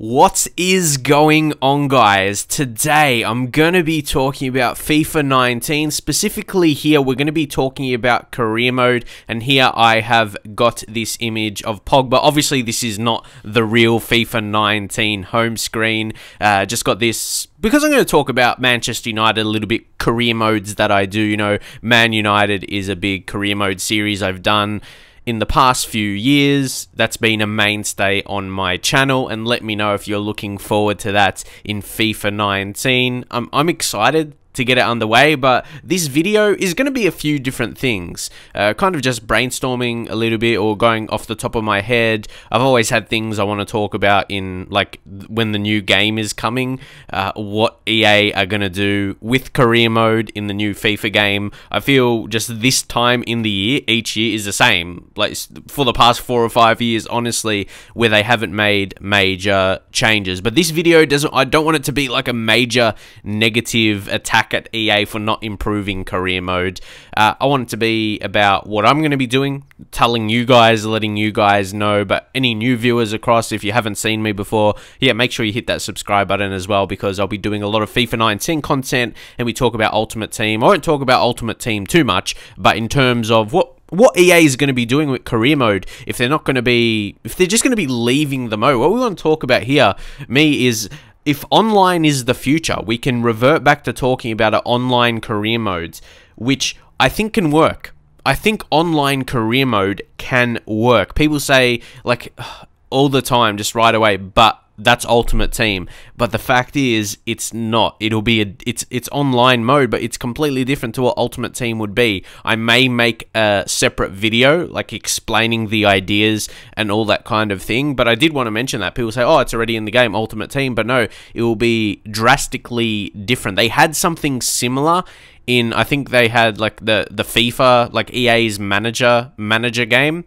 What is going on, guys? Today I'm going to be talking about FIFA 19. Specifically here we're going to be talking about career mode, and here I have got this image of Pogba. Obviously this is not the real FIFA 19 home screen. Just got this because I'm going to talk about Manchester United a little bit, career modes that I do. You know, Man United is a big career mode series I've done in the past few years. That's been a mainstay on my channel, and let me know if you're looking forward to that in FIFA 19. I'm excited to get it underway, but this video is going to be a few different things, kind of just brainstorming a little bit or going off the top of my head. I've always had things I want to talk about in, like, when the new game is coming, what EA are going to do with career mode in the new FIFA game. I feel just this time in the year, each year is the same, like for the past 4 or 5 years, honestly, where they haven't made major changes. But this video I don't want it to be like a major negative attack at EA for not improving career mode. I want it to be about what I'm going to be doing, telling you guys, letting you guys know. But any new viewers across, if you haven't seen me before, yeah, make sure you hit that subscribe button as well, because I'll be doing a lot of FIFA 19 content, and we talk about Ultimate Team. I won't talk about Ultimate Team too much, but in terms of what EA is going to be doing with career mode, if they're just going to be leaving the mode. What we want to talk about here, is if online is the future, we can revert back to talking about online career modes, which I think can work. I think online career mode can work. People say, like, all the time, just right away, but that's Ultimate Team. But the fact is, it's not. It's online mode, but it's completely different to what Ultimate Team would be. I may make a separate video, like, explaining the ideas and all that kind of thing, but I did want to mention that. People say, oh, it's already in the game, Ultimate Team, but no, it will be drastically different. They had something similar in, I think they had, like, the FIFA, like, EA's manager game,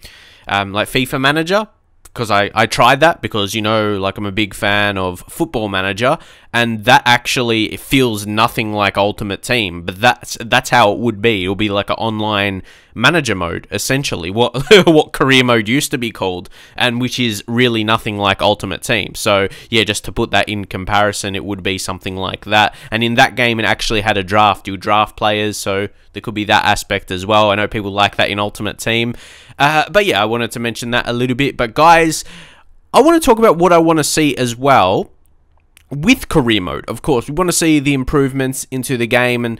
like FIFA Manager, because I tried that, because, you know, like, I'm a big fan of Football Manager, and that actually, it feels nothing like Ultimate Team, but that's how it would be. It'll be like an online manager mode, essentially, what career mode used to be called, and which is really nothing like Ultimate Team. So yeah, just to put that in comparison, it would be something like that. And in that game, it actually had a draft. You draft players, so there could be that aspect as well. I know people like that in Ultimate Team, but yeah, I wanted to mention that a little bit. But guys, I want to talk about what I want to see as well with career mode. Of course, we want to see the improvements into the game, and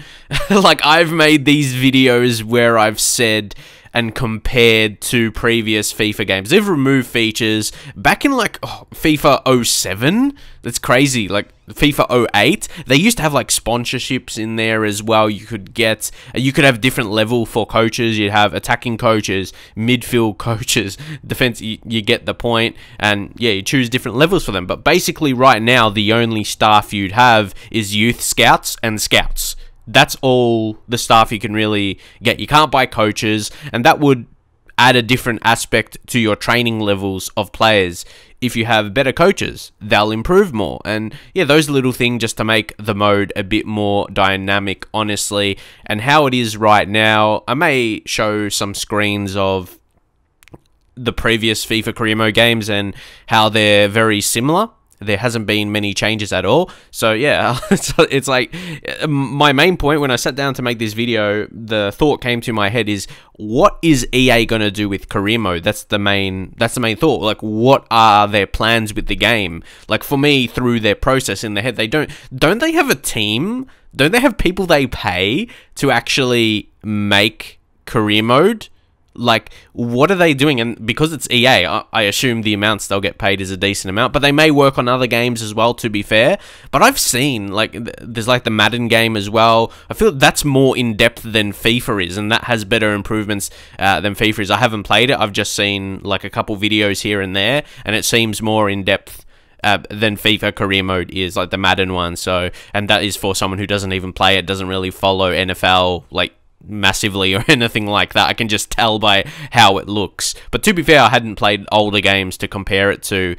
like, I've made these videos where I've said and compared to previous FIFA games. They've removed features back in, like, FIFA 07. That's crazy. Like FIFA 08, they used to have, like, sponsorships in there as well. You could have different level for coaches. You'd have attacking coaches, midfield coaches, defense. You get the point, and yeah, you choose different levels for them. But basically, right now, the only staff you'd have is youth scouts and scouts. That's all the staff you can really get. You can't buy coaches, and that would add a different aspect to your training levels of players. If you have better coaches, they'll improve more. And yeah, those little things just to make the mode a bit more dynamic, honestly. And how it is right now, I may show some screens of the previous FIFA career mode games and how they're very similar. There hasn't been many changes at all. So yeah, it's like, my main point when I sat down to make this video, the thought came to my head is, what is EA going to do with career mode? That's the main thought. Like, what are their plans with the game? Like, for me, through their process in their head, don't they have a team? Don't they have people they pay to actually make career mode? Like, what are they doing? And because it's EA, I assume the amounts they'll get paid is a decent amount, but they may work on other games as well, to be fair. But I've seen, like, there's, like, the Madden game as well. I feel that's more in-depth than FIFA is, and that has better improvements than FIFA is. I haven't played it. I've just seen, like, a couple videos here and there, and it seems more in-depth than FIFA career mode is, like the Madden one. So, and that is for someone who doesn't even play it, doesn't really follow NFL, like, massively or anything like that. I can just tell by how it looks. But to be fair, I hadn't played older games to compare it to.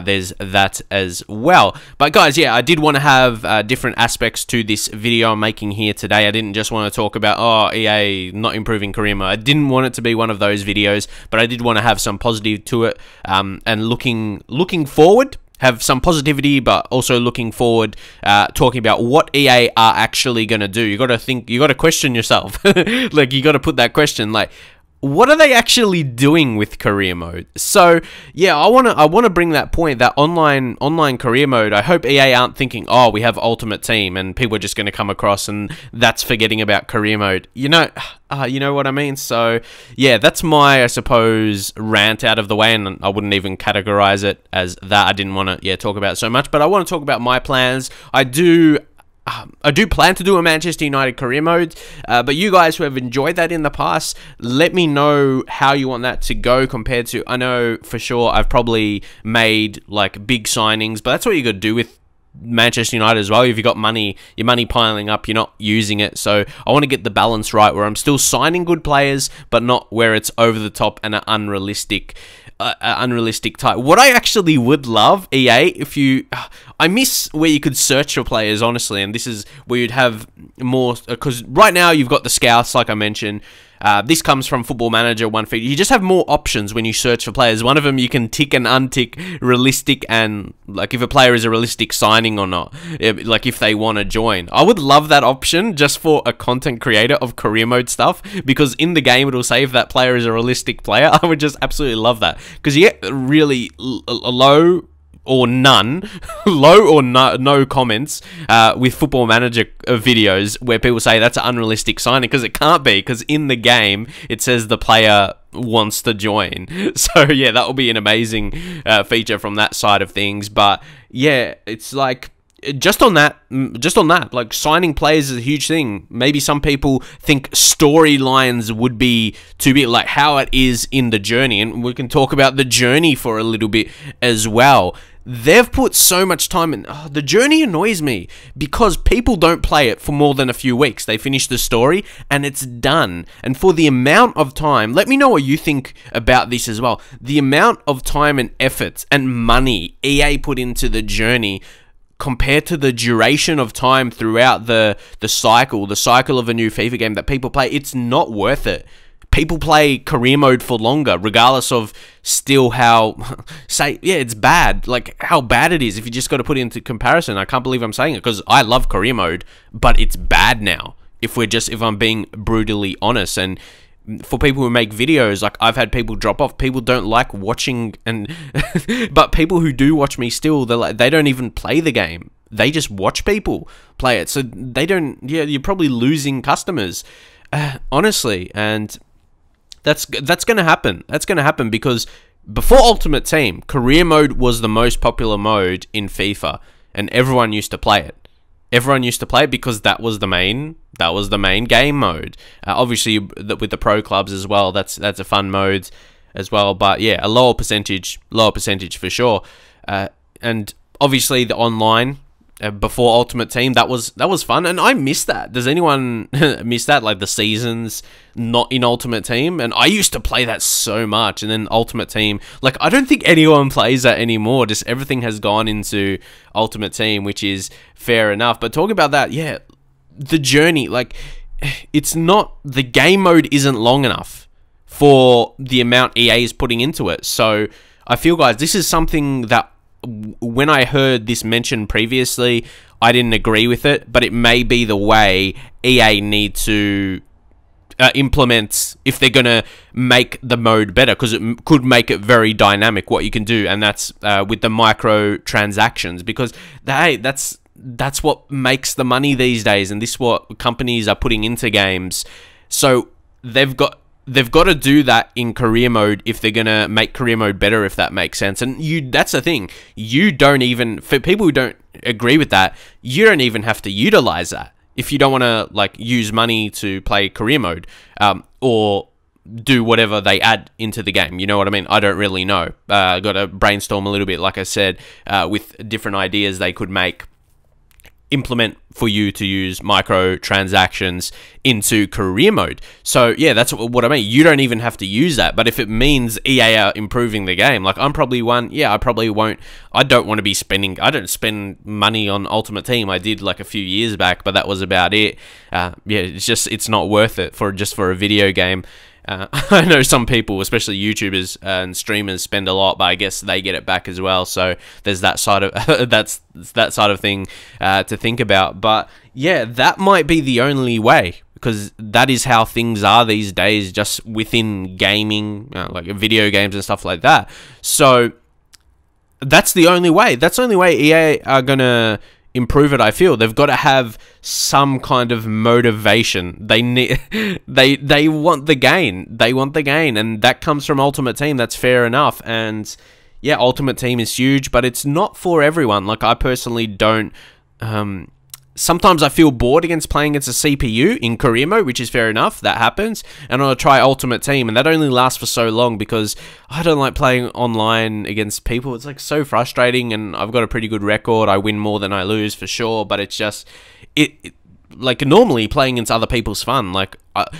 There's that as well. But guys, yeah, I did want to have different aspects to this video I'm making here today. I didn't just want to talk about, oh, EA not improving career mode. I didn't want it to be one of those videos, but I did want to have some positive to it. And looking forward have some positivity, but also looking forward, talking about what EA are actually going to do. You got to think, you got to question yourself. Like, you got to put that question, like, what are they actually doing with career mode? So yeah, I wanna bring that point, that online career mode. I hope EA aren't thinking, oh, we have Ultimate Team and people are just gonna come across and that's forgetting about career mode. You know what I mean? So yeah, that's my, I suppose, rant out of the way, and I wouldn't even categorize it as that. I didn't want to talk about it so much, but I want to talk about my plans. I do plan to do a Manchester United career mode, but you guys who have enjoyed that in the past, let me know how you want that to go compared to, I know for sure I've probably made like big signings, but that's what you got to do with Manchester United as well. If you've got money, your money piling up, you're not using it. So I want to get the balance right where I'm still signing good players, but not where it's over the top and an unrealistic type. What I actually would love, EA, if you... I miss where you could search for players, honestly, and this is where you'd have more... Because right now you've got the scouts, like I mentioned. This comes from Football Manager 1 feed. You just have more options when you search for players. One of them, you can tick and untick realistic and, like, if a player is a realistic signing or not. Like, if they want to join. I would love that option just for a content creator of career mode stuff, because in the game, it'll say if that player is a realistic player. I would just absolutely love that. Because you get really low or none, low or no comments with Football Manager videos where people say that's an unrealistic signing, because it can't be, because in the game it says the player wants to join. So yeah, that will be an amazing feature from that side of things. But yeah, it's like, just on that, like, signing players is a huge thing. Maybe some people think storylines would be too big, like how it is in the journey, and we can talk about the journey for a little bit as well. They've put so much time in. Oh, the journey annoys me because people don't play it for more than a few weeks. They finish the story and it's done. And for the amount of time, let me know what you think about this as well. The amount of time and effort and money EA put into the journey compared to the duration of time throughout the cycle of a new FIFA game that people play, it's not worth it. People play career mode for longer, regardless of still how, it's bad. Like, how bad it is if you just got to put it into comparison. I can't believe I'm saying it, because I love career mode, but it's bad now. If I'm being brutally honest. And for people who make videos, like, I've had people drop off. People don't like watching, and but people who do watch me still, they don't even play the game. They just watch people play it. So they don't, you're probably losing customers, honestly. And that's going to happen. That's going to happen because before Ultimate Team, career mode was the most popular mode in FIFA, and everyone used to play it. Everyone used to play it because that was the main game mode. Obviously, with the pro clubs as well, that's a fun mode as well. But yeah, a lower percentage for sure. And obviously the online before Ultimate Team, that was fun, and I miss that. Does anyone miss that? Like the seasons not in Ultimate Team, and I used to play that so much. And then Ultimate Team, like, I don't think anyone plays that anymore. Just everything has gone into Ultimate Team, which is fair enough. But talking about that, yeah, the journey, like, it's not, the game mode isn't long enough for the amount EA is putting into it. So I feel, guys, this is something that, when I heard this mentioned previously, I didn't agree with it, but it may be the way EA need to implement if they're going to make the mode better, because it could make it very dynamic what you can do, and that's with the microtransactions, because that's what makes the money these days, and this is what companies are putting into games. So they've got to do that in career mode if they're going to make career mode better, if that makes sense. And that's the thing. You don't even, for people who don't agree with that, you don't even have to utilize that if you don't want to, like, use money to play career mode, or do whatever they add into the game. You know what I mean? I don't really know. I got to brainstorm a little bit, like I said, with different ideas they could implement for you to use microtransactions into career mode. So yeah, that's what I mean. You don't even have to use that, but if it means EA are improving the game, like, I'm probably one, I probably won't, I don't want to be spending, I don't spend money on Ultimate Team. I did like a few years back, but that was about it. Yeah, it's not worth it for a video game. I know some people, especially YouTubers and streamers, spend a lot, but I guess they get it back as well. So there's that side of that's that side of thing to think about. But yeah, that might be the only way, because that is how things are these days, just within gaming, like video games and stuff like that. So that's the only way. That's the only way EA are gonna improve it. I feel they've got to have some kind of motivation. They need they want the gain. They want the gain, and that comes from Ultimate Team. That's fair enough. And yeah, Ultimate Team is huge, but it's not for everyone. Like, I personally don't sometimes I feel bored against playing against a CPU in career mode, which is fair enough. That happens. And I'll try Ultimate Team, and that only lasts for so long because I don't like playing online against people. It's like so frustrating, and I've got a pretty good record. I win more than I lose for sure, but it's just like, normally playing against other people's fun. Like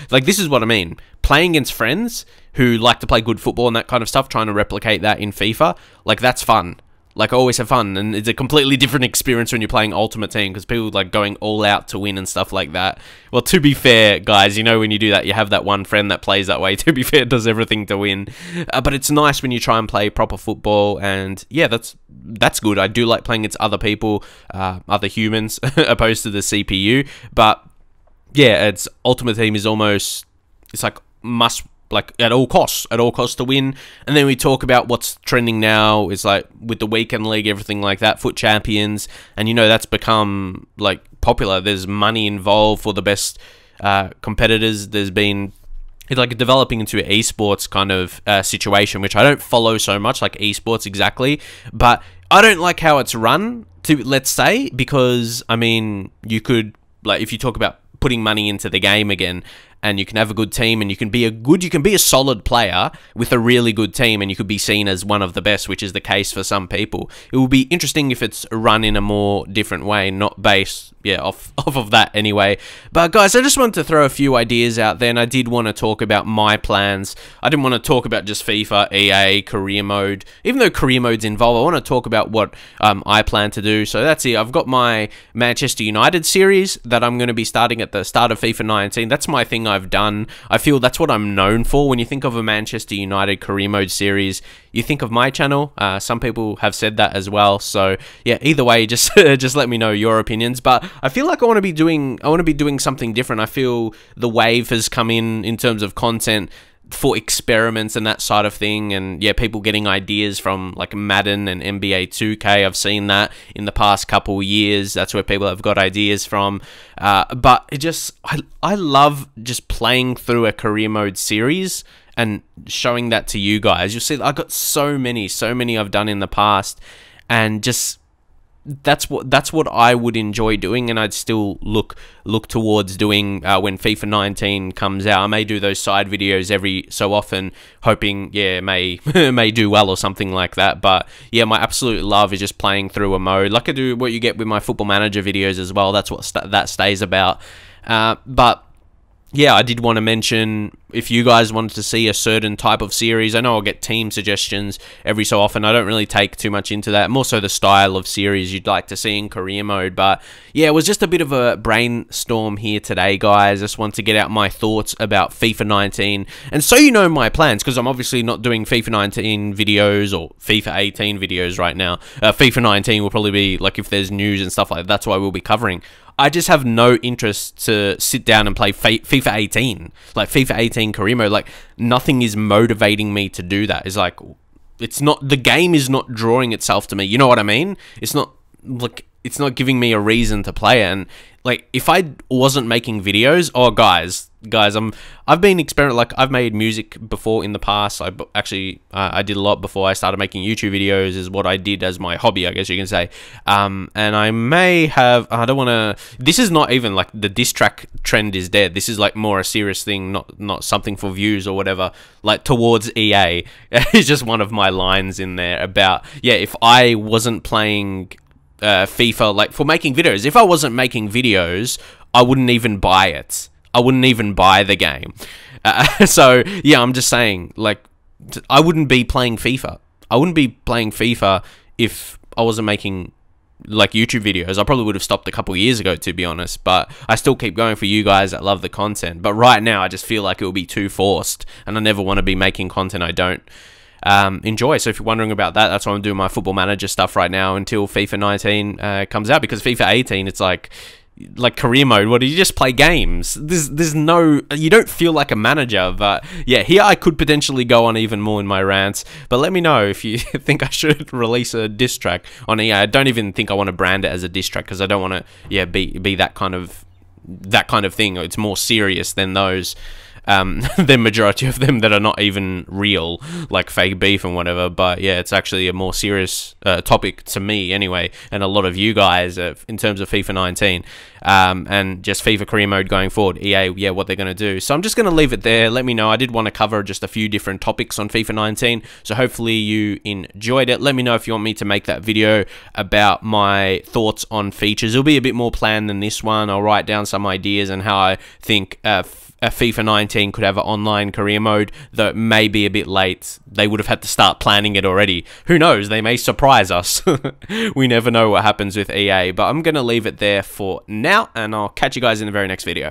this is what I mean. Playing against friends who like to play good football and that kind of stuff, trying to replicate that in FIFA, like, that's fun. Like, I always have fun, and it's a completely different experience when you're playing Ultimate Team, because people like going all out to win and stuff like that. Well, to be fair, guys, you know, when you do that, you have that one friend that plays that way. To be fair, does everything to win. But it's nice when you try and play proper football, and yeah, that's good. I do like playing against other people, other humans, opposed to the CPU. But yeah, it's Ultimate Team is almost, it's like must. Like, at all costs to win. And then we talk about what's trending now is like with the weekend league, everything like that, FUT Champions, and you know, that's become like popular. There's money involved for the best competitors. There's been, it's like developing into an esports kind of situation, which I don't follow so much, like esports exactly, but I don't like how it's run, to let's say, because I mean, you could, like, if you talk about putting money into the game again, and you can have a good team, and you can be a solid player with a really good team, and you could be seen as one of the best, which is the case for some people. It will be interesting if it's run in a more different way, not based, yeah, off of that anyway. But guys, I just wanted to throw a few ideas out there, and I did want to talk about my plans. I didn't want to talk about just FIFA, EA, career mode. Even though career mode's involved, I want to talk about what I plan to do. So that's it. I've got my Manchester United series that I'm going to be starting at the start of FIFA 19. That's my thing I've done. I feel that's what I'm known for. When you think of a Manchester United career mode series, you think of my channel. Some people have said that as well. So yeah, either way, just just let me know your opinions. But I feel like I want to be doing something different. I feel the wave has come in terms of content for experiments and that side of thing, and yeah, people getting ideas from like Madden and NBA 2K. I've seen that in the past couple of years. That's where people have got ideas from. But it just, I love just playing through a career mode series and showing that to you guys. You'll see, I've got so many I've done in the past, and just that's what I would enjoy doing, and I'd still look towards doing when FIFA 19 comes out. I may do those side videos every so often, hoping, yeah, may do well or something like that. But yeah, my absolute love is just playing through a mode, like I do what you get with my Football Manager videos as well. That's what that stays about. But yeah, I did want to mention, if you guys wanted to see a certain type of series, I know I'll get team suggestions every so often. I don't really take too much into that. More so the style of series you'd like to see in career mode. But yeah, it was just a bit of a brainstorm here today, guys. Just want to get out my thoughts about FIFA 19. And so you know my plans, because I'm obviously not doing FIFA 19 videos or FIFA 18 videos right now. FIFA 19 will probably be, like, if there's news and stuff like that, that's what I will be covering. I just have no interest to sit down and play FIFA 18, like FIFA 18 career mode. Like, nothing is motivating me to do that. It's like, it's not, the game is not drawing itself to me. You know what I mean? It's not, like, it's not giving me a reason to play it. And like, if I wasn't making videos, oh guys, I've been experimenting. Like, I've made music before in the past. I did a lot before I started making YouTube videos, is what I did as my hobby, I guess you can say. And I may have, I don't want to, this is not even like the diss track trend is dead. This is like more a serious thing, not something for views or whatever, like towards EA. It's just one of my lines in there about, yeah, if I wasn't playing FIFA, like, for making videos, if I wasn't making videos, I wouldn't even buy it. I wouldn't even buy the game. So yeah, I'm just saying, like, I wouldn't be playing FIFA. I wouldn't be playing FIFA if I wasn't making like YouTube videos. I probably would have stopped a couple years ago, to be honest, but I still keep going for you guys that love the content. But right now, I just feel like it will be too forced, and I never want to be making content I don't enjoy. So if you're wondering about that, that's why I'm doing my Football Manager stuff right now until FIFA 19 comes out, because FIFA 18, it's like career mode. What do you just play games? There's no, you don't feel like a manager. But yeah, here I could potentially go on even more in my rants, but let me know if you think I should release a diss track on EA. I don't even think I want to brand it as a diss track, because I don't want to be that kind of thing. It's more serious than those the majority of them that are not even real, like fake beef and whatever. But yeah, it's actually a more serious topic to me anyway, and a lot of you guys in terms of FIFA 19 and just FIFA career mode going forward. EA, yeah, what they're going to do. So I'm just going to leave it there. Let me know. I did want to cover just a few different topics on FIFA 19, so hopefully you enjoyed it. Let me know if you want me to make that video about my thoughts on features. It'll be a bit more planned than this one. I'll write down some ideas and how I think FIFA 19 could have an online career mode, though it may be a bit late. They would have had to start planning it already. Who knows? They may surprise us. We never know what happens with EA, but I'm going to leave it there for now, and I'll catch you guys in the very next video.